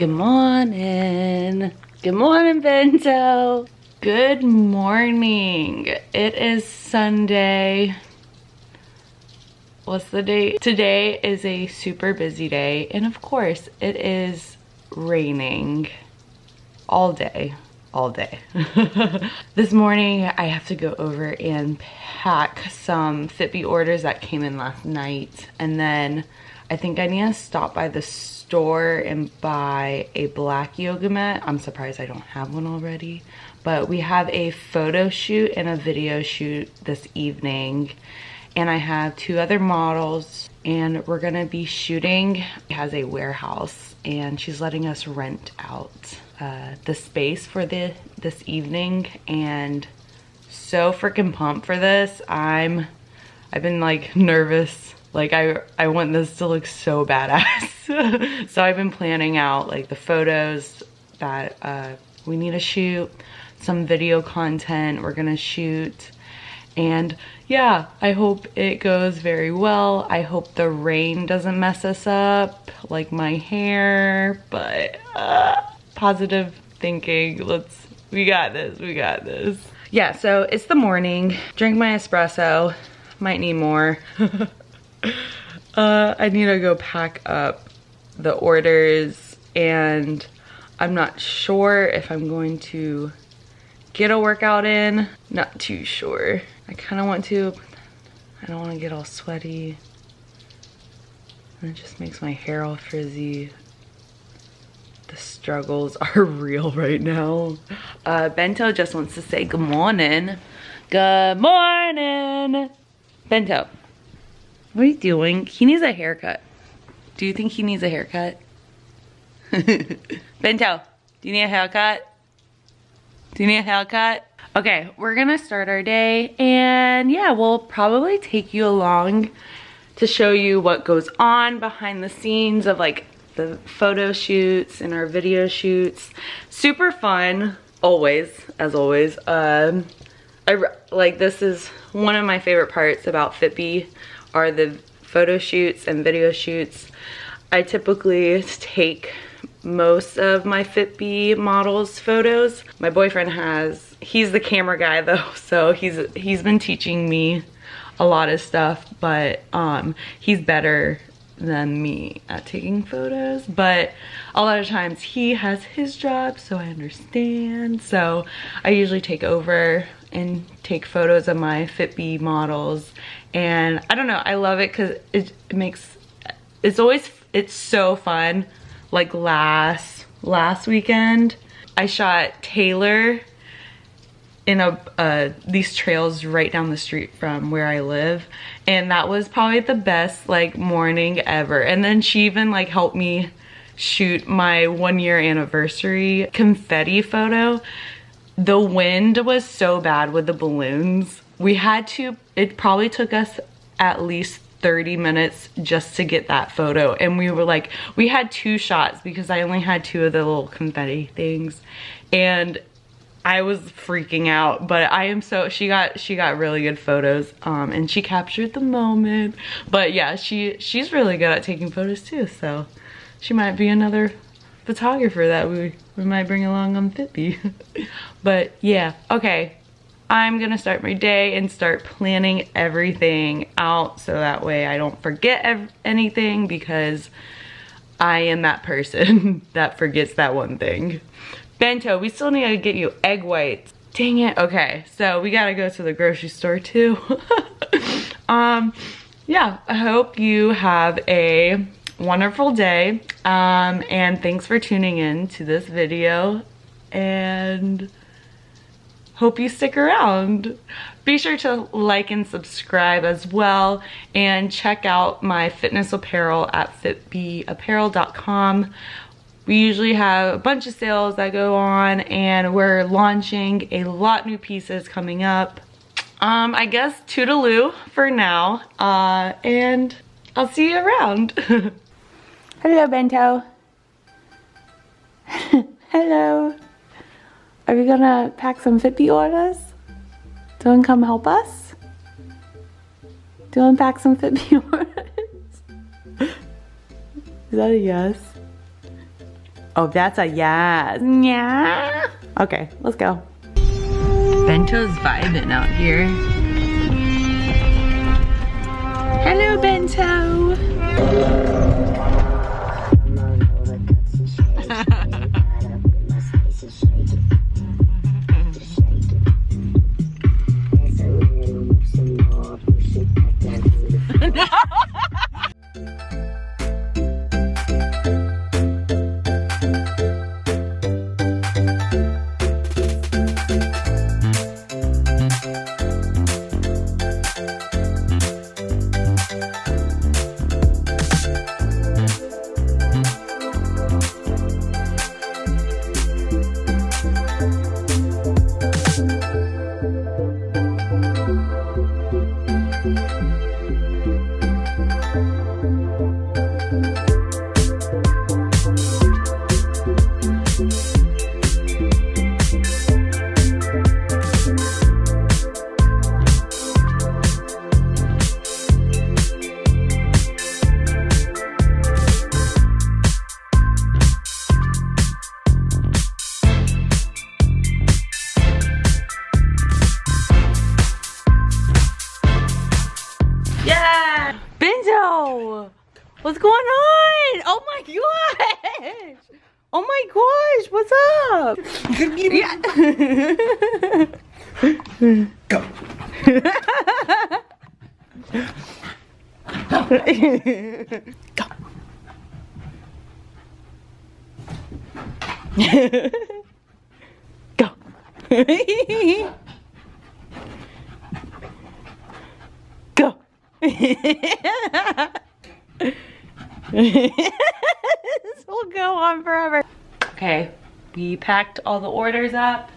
Good morning. Good morning, Bento. Good morning. It is Sunday. What's the date? Today is a super busy day, and of course, it is raining all day. This morning, I have to go over and pack some Fitbeee orders that came in last night, and then I think I need to stop by the store and buy a black yoga mat. I'm surprised I don't have one already, but we have a photo shoot and a video shoot this evening, and I have 2 other models, and we're gonna be shooting. It has a warehouse, and she's letting us rent out the space for this evening, and so freaking pumped for this. I've been like nervous. Like I want this to look so badass. So I've been planning out like the photos that we need to shoot, some video content we're gonna shoot, and yeah, I hope it goes very well. I hope the rain doesn't mess us up like my hair, but positive thinking. We got this. Yeah, so it's the morning. Drink my espresso. Might need more. I need to go pack up the orders, and I'm not sure if I'm going to get a workout in. Not too sure. I kind of want to, but I don't want to get all sweaty. And it just makes my hair all frizzy. The struggles are real right now. Bento just wants to say good morning. Good morning. Bento, what are you doing? He needs a haircut. Do you think he needs a haircut? Bento, do you need a haircut? Do you need a haircut? Okay, we're gonna start our day, and yeah, we'll probably take you along to show you what goes on behind the scenes of like the photo shoots and our video shoots. Super fun, always, as always. This is one of my favorite parts about Fitbeee are the photo shoots and video shoots. I typically take most of my Fitbeee models' photos. My boyfriend he's the camera guy though, so he's been teaching me a lot of stuff, but he's better than me at taking photos, but a lot of times he has his job, so I understand. So I usually take over and take photos of my Fitbeee models, and I don't know, I love it because it's so fun. Like last weekend I shot Taylor in these trails right down the street from where I live, and that was probably the best like morning ever. And then she even like helped me shoot my 1-year anniversary confetti photo. The wind was so bad with the balloons. It probably took us at least 30 minutes just to get that photo, and we had 2 shots because I only had 2 of the little confetti things, and I was freaking out. But she got really good photos, and she captured the moment. But yeah, she's really good at taking photos too, so she might be another photographer that we might bring along on Fitbeee. But yeah, okay, I'm gonna start my day and start planning everything out so that way I don't forget anything, because I am that person that forgets that one thing. Bento, we still need to get you egg whites. Dang it. Okay, so we gotta go to the grocery store too. Yeah, I hope you have a wonderful day, and thanks for tuning in to this video, and hope you stick around. Be sure to like and subscribe as well, and check out my fitness apparel at fitbeeapparel.com. We usually have a bunch of sales that go on, and we're launching a lot new pieces coming up. I guess toodaloo for now, and I'll see you around. Hello, Bento. Hello. Are we gonna pack some Fitbeee orders? Do you wanna come help us? Do you wanna pack some Fitbeee orders? Is that a yes? Oh, that's a yes. Yeah. Okay, let's go. Bento's vibing out here. Hello, Bento. What's going on? Oh my gosh! Oh my gosh, what's up? Yeah. Go. Go. Go. This will go on forever. Okay, we packed all the orders up.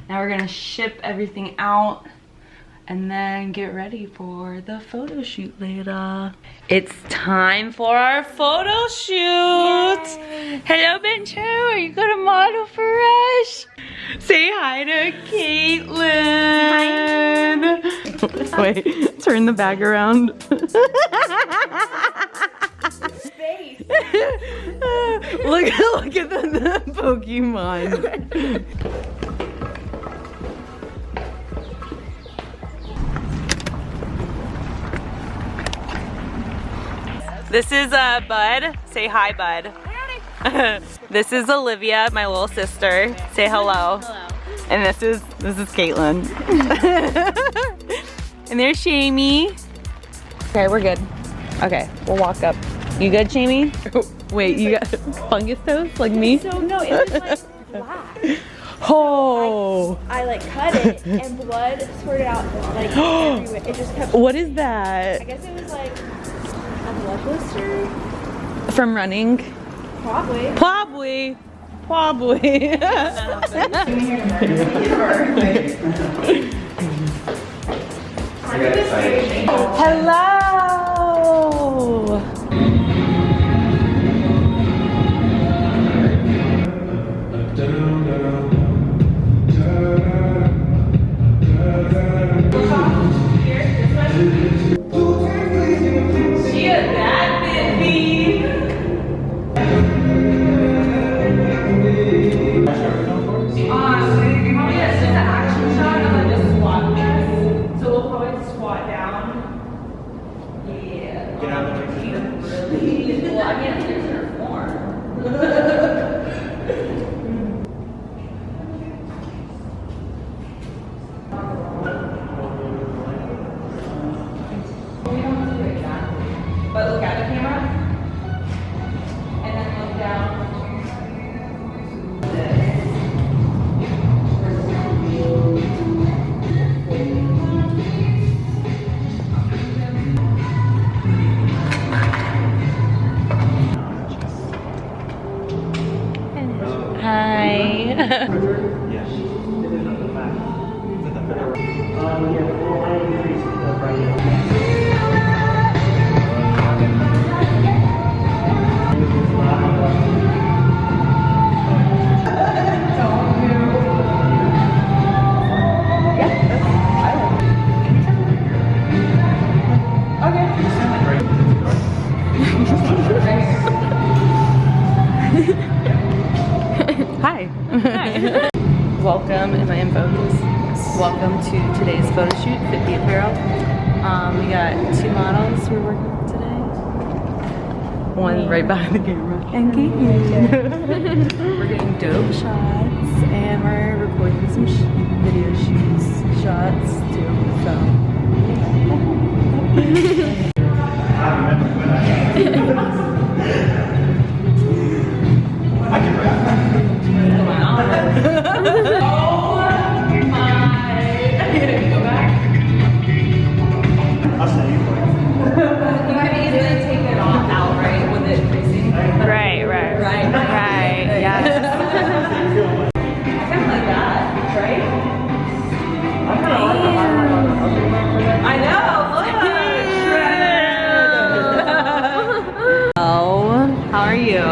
Now we're gonna ship everything out and then get ready for the photo shoot later. It's time for our photo shoot. Yay. Hello, Bento. Are you gonna model for us? Say hi to Caitlin. Hi. Wait, turn the bag around. Face. look at the Pokemon. This is Bud. Say hi, Bud. This is Olivia, my little sister. Say hello. Hello. And this is Caitlin. And there's Shamie. Okay, we're good. Okay, we'll walk up. You good, Shamie? Wait, you got fungus toes like me? So no, it was like black. Oh. I like cut it and blood squirted out like everywhere. It just kept. What is I that? guess it was like a blood blister. From running? Probably. Probably. Probably. Hello. She a bad Fitbeee. Probably that's just an action shot of like a squat test. So we'll probably squat down. Yeah. Get out of the way. Really? Well, I mean, there's her form. But look at the camera, and then look down. welcome, am I in focus? Welcome to today's photo shoot, Fitbeee Apparel. We got 2 models we're working with today. One right behind the camera. And we're getting dope shots and we're recording some video shoots, shots too, so. How are you?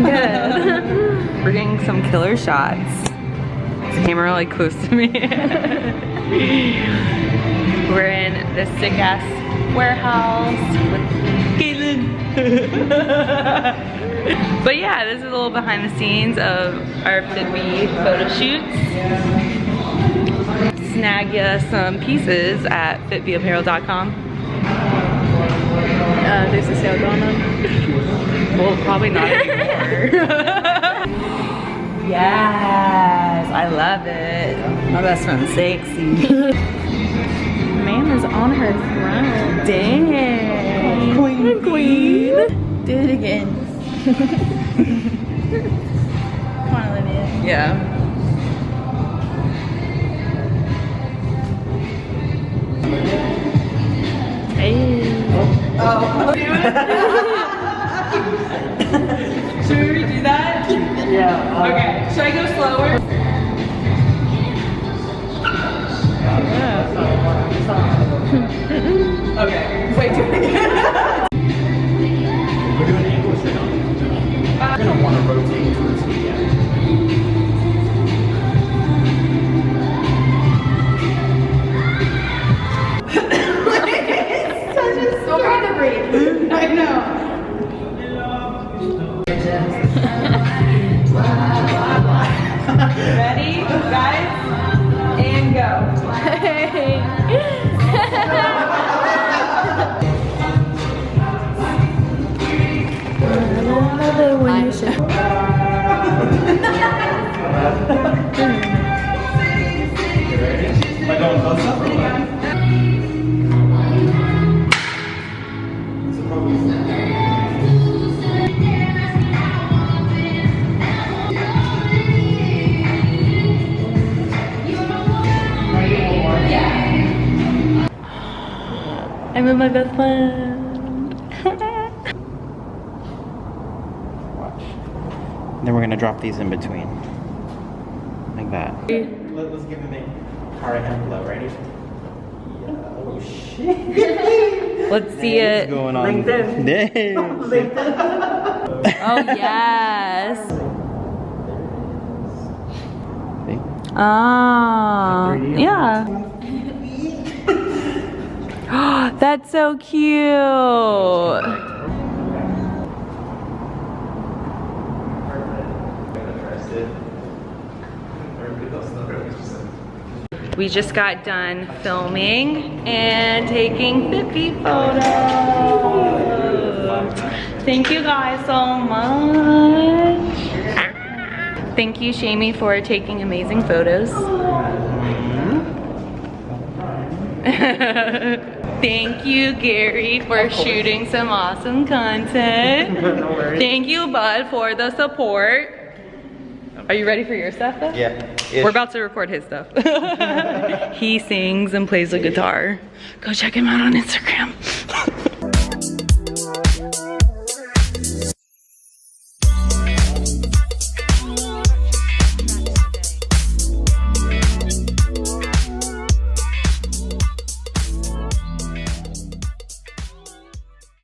Good. We're getting some killer shots. This camera like close to me. We're in this sick ass warehouse with Caitlin. But yeah, this is a little behind the scenes of our Fitbeee photo shoots. Snag ya some pieces at fitbeeapparel.com. There's a sale going on. Well, probably not anymore. Yes, I love it. My best friend's sexy. Amanda's on her throne. Dang. Queen. Do it again. Come on, Olivia. Yeah. Hey. Oh. Should we redo that? Yeah. Okay. Should I go slower? Okay. Wait, do it again. We're doing English right now. You're gonna want to rotate towards me again. Don't try to breathe. I know. Ready, guys? And go. Am I going close up or what? I'm with my best friend. Watch. Then we're gonna drop these in between. Like that. Let's give him a hard hand blow. Ready? Yeah. Oh shit. Let's see it. What's going on? LinkedIn. Oh yes. See? Ah, yeah. That's so cute. We just got done filming and taking Fitbeee photos. Thank you guys so much. Thank you, Shamie, for taking amazing photos. Thank you, Gary, for shooting some awesome content. No worries. Thank you, Bud, for the support. Are you ready for your stuff though? Yeah. We're about to record his stuff. He sings and plays the guitar. Go check him out on Instagram.